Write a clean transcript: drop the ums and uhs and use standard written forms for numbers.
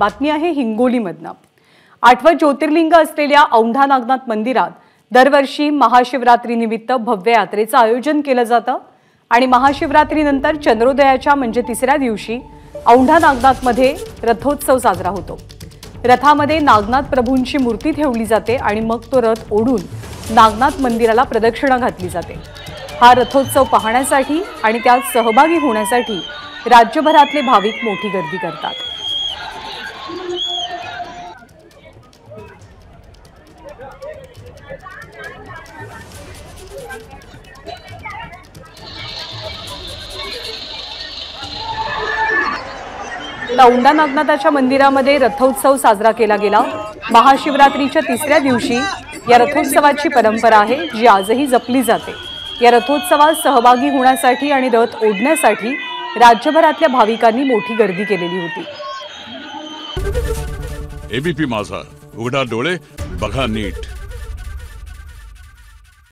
बातमी आहे हिंगोलीमधनं। 8वं ज्योतिर्लिंग असलेल्या औंढा नागनाथ मंदिरात दरवर्षी महाशिवरात्रीनिमित्त भव्य यात्रेचं आयोजन केलं जातं आणि महाशिवरात्रीनंतर चंद्रोदयाच्या म्हणजे तिसऱ्या दिवशी औंढा नागनाथमध्ये रथोत्सव साजरा होतो। रथामध्ये नागनाथ प्रभूंची मूर्ती ठेवली जाते आणि मग तो रथ ओढून नागनाथ मंदिराला प्रदक्षिणा घातली जाते। हा रथोत्सव पाहण्यासाठी आणि त्यात सहभागी होण्यासाठी राज्यभरातले भाविक मोठी गर्दी करतात। औंढा नागनाथाच्या मंदिरामध्ये रथोत्सव साजरा केला गेला। महाशिवरात्रीच्या तिसऱ्या दिवशी या रथोत्सवाची परंपरा आहे, जी आजही जपली जाते। या रथोत्सवात सहभागी होण्यासाठी आणि रथ ओढण्यासाठी राज्यभरातल्या भाविकांनी मोठी गर्दी केलेली होती। एबीपी माझा, उघडा डोळे बघा नीट।